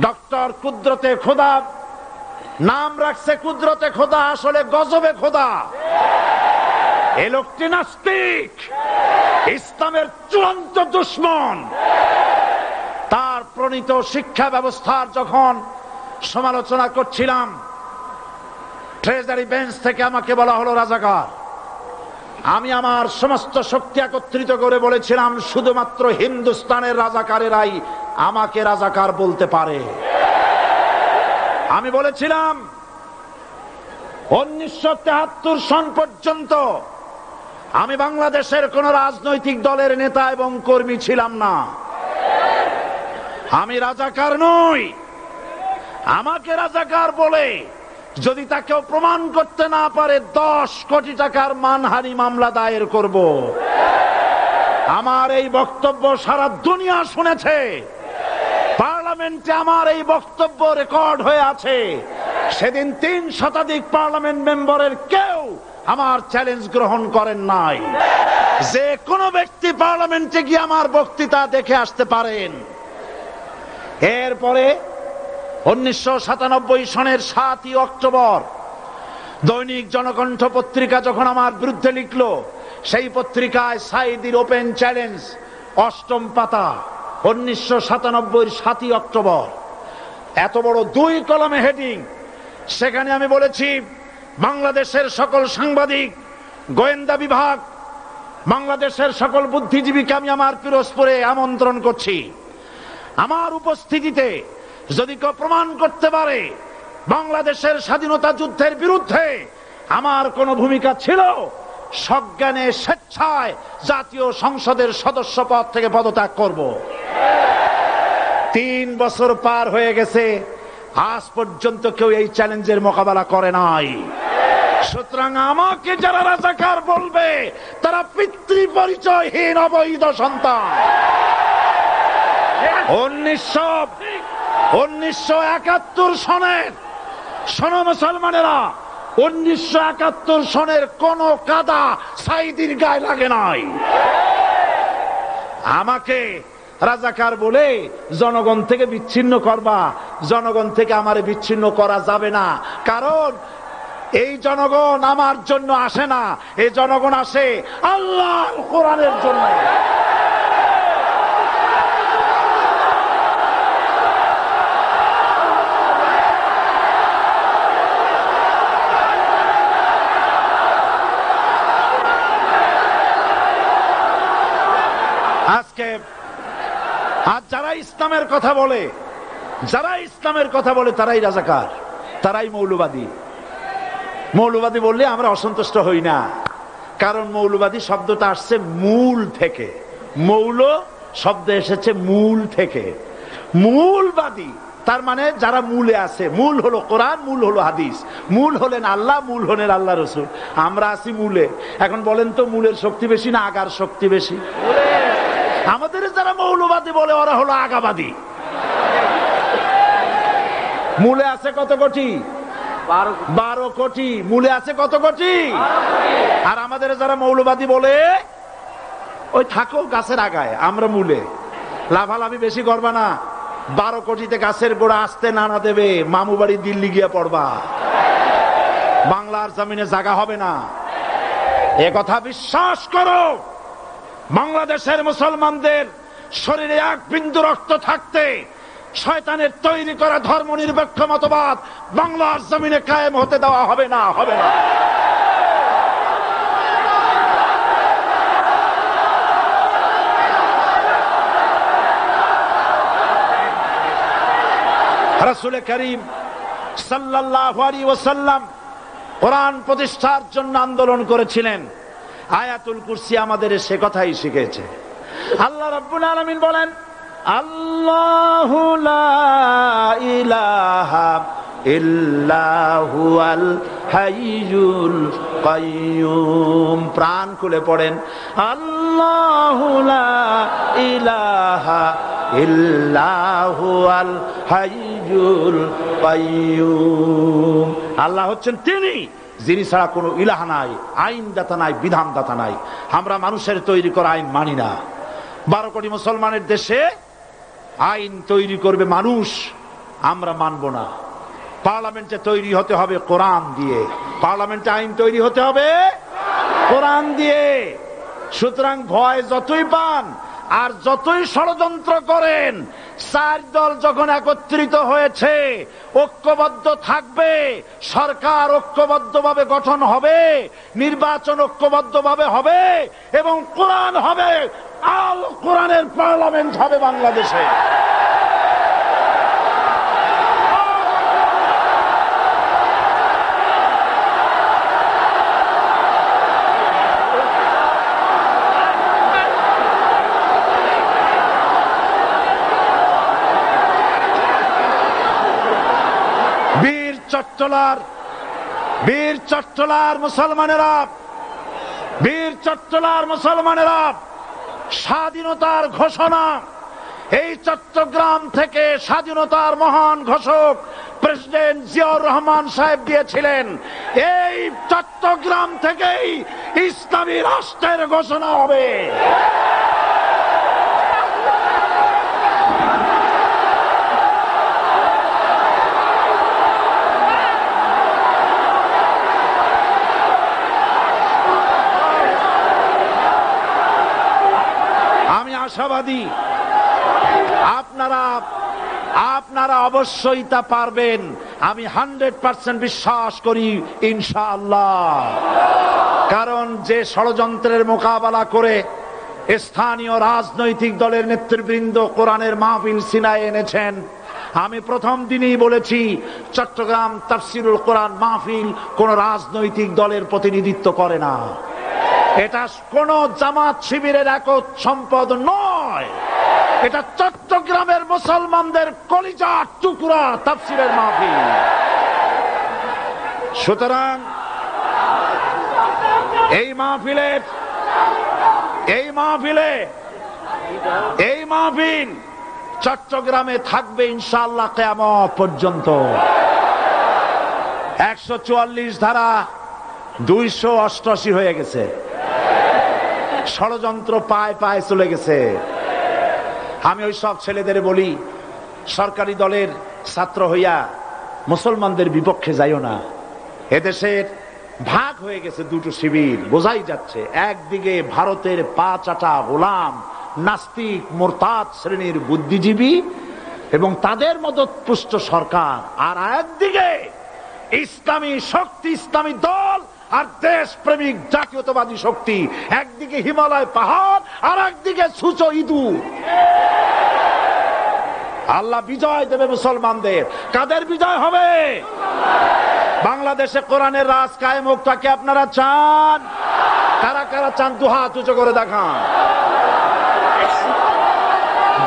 Doctor কুদরতে খোদা নাম রাখছে কুদরতে খোদা, আসলে গজবে খোদা। এই লোকটি নাস্তিক, ইসলামের চূড়ান্ত দুশমন। তার প্রণীত শিক্ষা ব্যবস্থার যখন সমালোচনা করছিলাম, ট্রেজারি বেঞ্চ থেকে আমাকে বলা হলো রাজাকার। আমি আমার সমস্ত শক্তি একত্রিত করে বলেছিলাম, শুধুমাত্র হিন্দুস্তানের রাজাকারেরাই আমাকে রাজাকার বলতে পারে। আমি বলেছিলাম 1973 সন পর্যন্ত আমি বাংলাদেশের কোন রাজনৈতিক দলের নেতা এবং কর্মী ছিলাম না। আমি রাজাকার নই। আমাকে রাজাকার বলে যদি তাকেও প্রমাণ করতে না পারে 10 কোটি টাকার মানহানি মামলা দায়ের করব। আমার এই বক্তব্য সারা দুনিয়া শুনেছে। পার্লামেন্টে আমার এই বক্তব্য রেকর্ড হয়ে আছে। সেদিন 3 শতাধিক পার্লামেন্ট মেম্বারের কেউ আমার চ্যালেঞ্জ গ্রহণ করেন নাই। যে কোনো ব্যক্তি পার্লামেন্টে গিয়ে আমার বক্তৃতা দেখে আসতে পারেন। এরপরে 1997 সনের 7ই অক্টোবর দৈনিক জনকণ্ঠ পত্রিকা যখন আমার বিরুদ্ধে লিখলো, সেই পত্রিকায় সাইদির ওপেন চ্যালেঞ্জ 8ম পাতা, 1997 7ই অক্টোবর, এত বড় 2 কলমে হেডিং। সেখানে আমি বলেছি, বাংলাদেশের সকল সাংবাদিক, গোয়েন্দা বিভাগ, বাংলাদেশের সকল বুদ্ধিজীবীকে আমি আমার পিরোজপুরে আমন্ত্রণ করছি। আমার উপস্থিতিতে যদি কেউ প্রমাণ করতে পারে বাংলাদেশের স্বাধীনতা যুদ্ধের বিরুদ্ধে আমার কোন ভূমিকা ছিল, সজ্ঞানে স্বেচ্ছায় জাতীয় সংসদের সদস্য পদ থেকে পদত্যাগ করব। 3 বছর পার হয়ে গেছে, আজ পর্যন্ত কেউ এই চ্যালেঞ্জের মোকাবেলা করে নাই। সুতরাং আমাকে যারা রাজাকার বলবে তারা পিতৃ পরিচয়হীন অবৈধ সন্তান। 1971 সনের, শোনো মুসলমানেরা, 1971 সনের কোন কাদা সাইদির গায়ে লাগে নাই। আমাকে রাজাকার বলে জনগণ থেকে বিচ্ছিন্ন করবা, জনগণ থেকে আমারে বিচ্ছিন্ন করা যাবে না। কারণ এই জনগণ আমার জন্য আসে না, এই জনগণ আসে আল্লাহর কোরআনের জন্য। আজকে আজ যারা ইসলামের কথা বলে, তারাই রাজাকার, তারাই মৌলবাদী। মৌলবাদী বললে আমরা অসন্তুষ্ট হই না, কারণ মৌলবাদী শব্দটা আসছে মূল থেকে। মৌল শব্দ এসেছে মূল থেকে। মূলবাদী তার মানে যারা মূলে আছে। মূল হলো কোরআন, মূল হলো হাদিস, মূল হলেন আল্লাহ, মূল হলেন আল্লাহ রসুল। আমরা আছি মূলে। এখন বলেন তো, মূলের শক্তি বেশি না আগার শক্তি বেশি? আমাদের যারা মৌলবাদী বলে ওরা হলো আগাবাদী। মূলে আছে কত কোটি? 12 কোটি। মূলে আছে কত কোটি? আর আমাদের যারা মৌলবাদী বলে ওই থাকো গাছের আগায়, আমরা মূলে। লাভালাভি বেশি করবা না, 12 কোটিতে গাছের গোড়া আসতে নানা দেবে, মামু বাড়ি দিল্লি গিয়ে পড়বা, বাংলার জমিনে জায়গা হবে না। এ কথা বিশ্বাস করো। বাংলাদেশের মুসলমানদের শরীরে 1 বিন্দু রক্ত থাকতে শয়তানের তৈরি করা ধর্ম নিরপেক্ষ মতবাদ বাংলার জমিনে কায়েম হতে দেওয়া হবে না, হবে না। রাসূল করিম সাল্লাল্লাহু আলাইহি ওয়াসাল্লাম কোরআন প্রতিষ্ঠার জন্য আন্দোলন করেছিলেন। আয়াতুল কুরসি আমাদের সে কথাই শিখেছে। আল্লাহ রাব্বুল আলামিন বলেন, আল্লাহু লা ইলাহা ইল্লা হুয়াল হাইয়ুল কাইয়্যুম। প্রাণ খুলে পড়েন, আল্লাহু লা ইলাহা ইল্লা হুয়াল হাইয়ুল কাইয়্যুম। আল্লাহ হচ্ছেন তিনি যিনি ছাড়া কোনো ইলাহ নাই, আইনদাতা নাই, বিধানদাতা নাই। আমরা মানুষের তৈরি করা আইন মানি না। 12 কোটি মুসলমানের দেশে আইন তৈরি করবে মানুষ, আমরা মানব না। পার্লামেন্টে তৈরি হতে হবে কোরআন দিয়ে, পার্লামেন্টে আইন তৈরি হতে হবে কোরআন দিয়ে। সুতরাং ভয় যতই পান আর যতই ষড়যন্ত্র করেন, চার দল যখন একত্রিত হয়েছে, ঐক্যবদ্ধ থাকবে, সরকার ঐক্যবদ্ধভাবে গঠন হবে, নির্বাচন ঐক্যবদ্ধভাবে হবে এবং কোরআন হবে, আল কোরআনের পার্লামেন্ট হবে বাংলাদেশে। বীর চট্টলার মুসলমানেরা স্বাধীনতার ঘোষণা, এই চট্টগ্রাম থেকে স্বাধীনতার মহান ঘোষক প্রেসিডেন্ট জিয়াউর রহমান সাহেব দিয়েছিলেন। এই চট্টগ্রাম থেকেই ইসলামী রাষ্ট্রের ঘোষণা হবে। আশাবাদী আপনারা অবশ্যই তা পারবেন, আমি 100% বিশ্বাস করি ইনশাআল্লাহ। কারণ যে ষড়যন্ত্রের মোকাবেলা করে স্থানীয় রাজনৈতিক দলের নেতৃবৃন্দ কোরআনের মাহফিল সিনায় এনেছেন, আমি প্রথম দিনই বলেছি চট্টগ্রাম তাফসিরুল কোরআন মাহফিল কোন রাজনৈতিক দলের প্রতিনিধিত্ব করে না। এটা কোন জামাত শিবিরের একক সম্পদ নয়, এটা চট্টগ্রামের মুসলমানদের কলিজার টুকরা তাফসিরের মাহফিল। সুতরাং এই মাহফিল চট্টগ্রামে থাকবে ইনশাআল্লাহ কিয়ামত পর্যন্ত। 144 ধারা 288 হয়ে গেছে, ষড়যন্ত্র পায় পায় চলে গেছে। আমি ওই সব ছেলেদের বলি, সরকারি দলের ছাত্র হইয়া মুসলমানদের বিপক্ষে যাইও না। এদেশের ভাগ হয়ে গেছে দুটো শিবির, বোঝাই যাচ্ছে। একদিকে ভারতের পা চাটা গোলাম নাস্তিক মোরতাদ শ্রেণীর বুদ্ধিজীবী এবং তাদের মদতপুষ্ট সরকার, আর একদিকে ইসলামী শক্তি, ইসলামী দল আর দেশ প্রেমিক জাতীয়তাবাদী শক্তি। একদিকে হিমালয় পাহাড় আর একদিকে সূচো ইঁদুর। আল্লাহ বিজয় দেবে মুসলমানদের। কাদের বিজয় হবে? বাংলাদেশে কোরআনের রাজ কায়েম হোক, তাকে আপনারা চান? কারা কারা চান দুহাত উঁচু করে দেখান।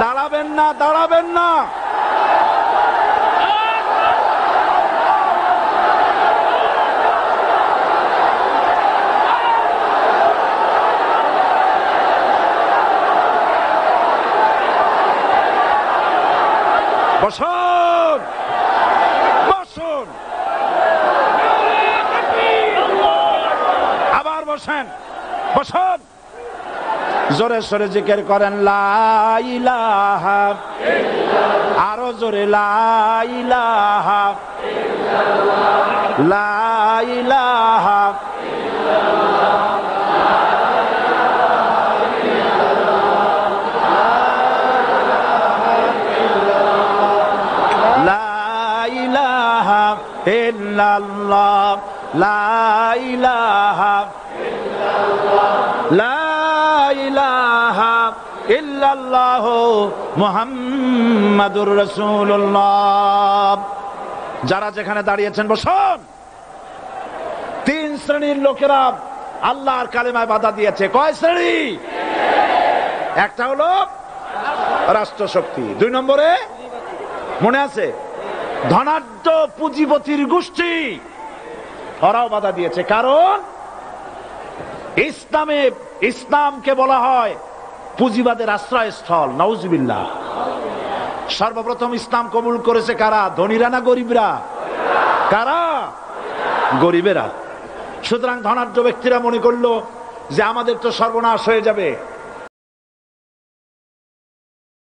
দাঁড়াবেন না, দাঁড়াবেন না। বসুন, বসুন, আবার বসেন, বসুন। জোরে সরে জিকির করেন লা ইলাহা ইল্লাল্লাহ, আরো জোরে লা ইলাহা ইল্লাল্লাহ, লা ইলাহা ইল্লাল্লাহ, ইল্লাল্লাহ, লা ইলাহা ইল্লাল্লাহ, লা ইলাহা ইল্লাল্লাহ মুহাম্মাদুর রাসূলুল্লাহ। যারা যেখানে দাঁড়িয়েছেন বসুন। 3 শ্রেণীর লোকেরা আল্লাহর কালেমায় বাধা দিয়েছে। কয় শ্রেণী? একটা হলো রাষ্ট্রশক্তি, 2 নম্বরে মনে আছে ধনাঢ্য পুঁজিপতির গোষ্ঠী, ওরাও বাধা দিয়েছে। কারণ ইসলামকে বলা হয় পুঁজিবাদের আশ্রয়স্থল। নাউজুবিল্লাহ। সর্বপ্রথম ইসলাম কবুল করেছে কারা? ধনীরা না গরিবরা? কারা? গরিবেরা। সুতরাং ধনাঢ্য ব্যক্তিরা মনে করলো যে আমাদের তো সর্বনাশ হয়ে যাবে,